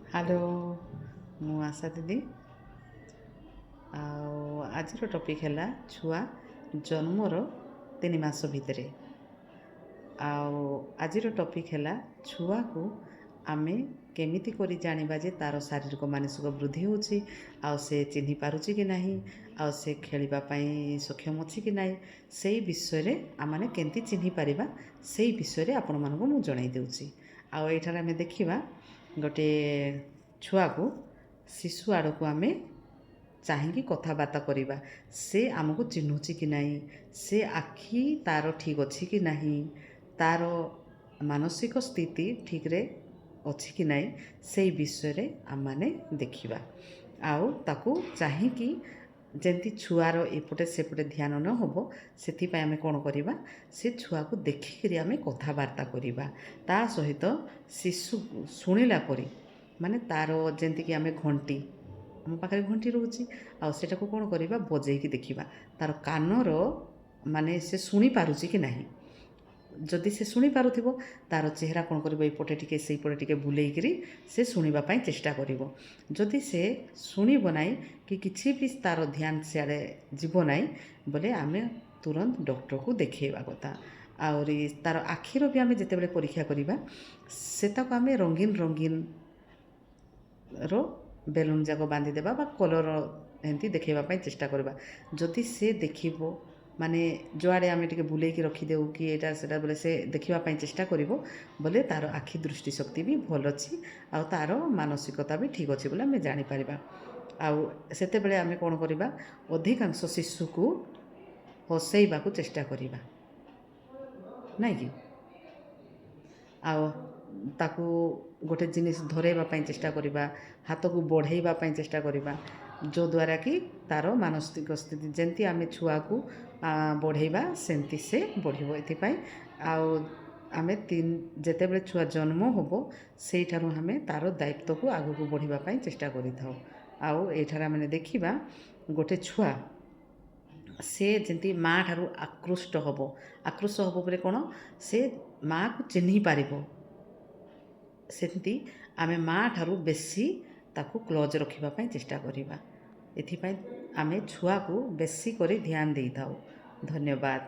Hello, ମୁଁ ଆଶା ଦିଦି। ଆଉ ଆଜିର ଟପିକ୍ ହେଲା ଛୁଆ ଜନ୍ମର 3 ମାସ ଭିତରେ। ଆଉ ଆଜିର ଟପିକ୍ ହେଲା ଛୁଆକୁ ଆମେ କେମିତି କରି ଜାଣିବା ଯେ ତା'ର ଶାରୀରିକ ମାନସିକ ବୃଦ୍ଧି ହେଉଛି, ଆଉ ସେ ଚିହ୍ନି ପାରୁଛି କି ନାହିଁ, ଆଉ ସେ ଖେଳିବା ପାଇଁ ସକ୍ଷମ ଅଛି କି ନାହିଁ, ସେଇ ବିଷୟରେ ଆମମାନେ କେମିତି ଚିହ୍ନି ପାରିବା ସେଇ ବିଷୟରେ ଆପଣମାନଙ୍କୁ ମୁଁ ଜଣାଇ ଦେଉଛି। ଆଉ ଏଇଠାରେ ଆମେ ଦେଖିବା ଗୋଟିଏ ଛୁଆକୁ ଶିଶୁ ଆଡ଼କୁ ଆମେ ଚାହିଁକି କଥାବାର୍ତ୍ତା କରିବା। ସେ ଆମକୁ ଚିହ୍ନୁଛି କି ନାହିଁ, ସେ ଆଖି ତା'ର ଠିକ୍ ଅଛି କି ନାହିଁ, ତା'ର ମାନସିକ ସ୍ଥିତି ଠିକ୍ରେ ଅଛି କି ନାହିଁ, ସେଇ ବିଷୟରେ ଆମମାନେ ଦେଖିବା। ଆଉ ତାକୁ ଚାହିଁକି ଯେମିତି ଛୁଆର ଏପଟେ ସେପଟେ ଧ୍ୟାନ ନ ହେବ, ସେଥିପାଇଁ ଆମେ କ'ଣ କରିବା, ସେ ଛୁଆକୁ ଦେଖିକିରି ଆମେ କଥାବାର୍ତ୍ତା କରିବା। ତା ସହିତ ଶିଶୁ ଶୁଣିଲା ପରି, ମାନେ ତା'ର ଯେମିତିକି ଆମେ ଘଣ୍ଟି, ଆମ ପାଖରେ ଘଣ୍ଟି ରହୁଛି, ଆଉ ସେଟାକୁ କ'ଣ କରିବା, ବଜେଇକି ଦେଖିବା ତା'ର କାନର ମାନେ ସେ ଶୁଣିପାରୁଛି କି ନାହିଁ। ଯଦି ସେ ଶୁଣିପାରୁଥିବ, ତା'ର ଚେହେରା କ'ଣ କରିବ, ଏପଟେ ଟିକେ ସେଇପଟେ ଟିକେ ବୁଲେଇକିରି ସେ ଶୁଣିବା ପାଇଁ ଚେଷ୍ଟା କରିବ। ଯଦି ସେ ଶୁଣିବ ନାହିଁ କି କିଛି ବି ତା'ର ଧ୍ୟାନ ସିଆଡ଼େ ଯିବ ନାହିଁ ବୋଲେ ଆମେ ତୁରନ୍ତ ଡକ୍ଟରକୁ ଦେଖେଇବା କଥା। ଆହୁରି ତା'ର ଆଖିର ବି ଆମେ ଯେତେବେଳେ ପରୀକ୍ଷା କରିବା, ସେଟାକୁ ଆମେ ରଙ୍ଗୀନ ବେଲୁନ୍ ଯାକ ବାନ୍ଧିଦେବା ବା କଲର୍ ଏମିତି ଦେଖେଇବା ପାଇଁ ଚେଷ୍ଟା କରିବା। ଯଦି ସେ ଦେଖିବ, ମାନେ ଯୁଆଡ଼େ ଆମେ ଟିକେ ବୁଲେଇକି ରଖିଦେଉ କି ଏଇଟା ସେଟା ବୋଲେ ସେ ଦେଖିବା ପାଇଁ ଚେଷ୍ଟା କରିବ, ବୋଲେ ତା'ର ଆଖି ଦୃଷ୍ଟି ଶକ୍ତି ବି ଭଲ ଅଛି, ଆଉ ତା'ର ମାନସିକତା ବି ଠିକ୍ ଅଛି ବୋଲି ଆମେ ଜାଣିପାରିବା। ଆଉ ସେତେବେଳେ ଆମେ କ'ଣ କରିବା, ଅଧିକାଂଶ ଶିଶୁକୁ ହସେଇବାକୁ ଚେଷ୍ଟା କରିବା, ନାଇଁ କି? ଆଉ ତାକୁ ଗୋଟେ ଜିନିଷ ଧରେଇବା ପାଇଁ ଚେଷ୍ଟା କରିବା, ହାତକୁ ବଢ଼େଇବା ପାଇଁ ଚେଷ୍ଟା କରିବା, ଯଦ୍ୱାରା କି ତା'ର ମାନସିକ ସ୍ଥିତି ଯେମିତି ଆମେ ଛୁଆକୁ ବଢ଼େଇବା ସେମିତି ସେ ବଢ଼ିବ। ଏଥିପାଇଁ ଆଉ ଆମେ ଯେତେବେଳେ ଛୁଆ ଜନ୍ମ ହେବ, ସେଇଠାରୁ ଆମେ ତା'ର ଦାୟିତ୍ୱକୁ ଆଗକୁ ବଢ଼ିବା ପାଇଁ ଚେଷ୍ଟା କରିଥାଉ। ଆଉ ଏଇଠାରେ ଆମେ ଦେଖିବା ଗୋଟେ ଛୁଆ ସେ ଯେମିତି ମାଆ ଠାରୁ ଆକୃଷ୍ଟ ହେବ ବୋଲେ କ'ଣ, ସେ ମାଆକୁ ଚିହ୍ନି ପାରିବ। ସେମିତି ଆମେ ମାଆ ଠାରୁ ବେଶୀ ତାକୁ କ୍ଲୋଜ୍ ରଖିବା ପାଇଁ ଚେଷ୍ଟା କରିବା। ଏଥିପାଇଁ ଆମେ ଛୁଆକୁ ବେଶୀ କରି ଧ୍ୟାନ ଦେଇଥାଉ। ଧନ୍ୟବାଦ।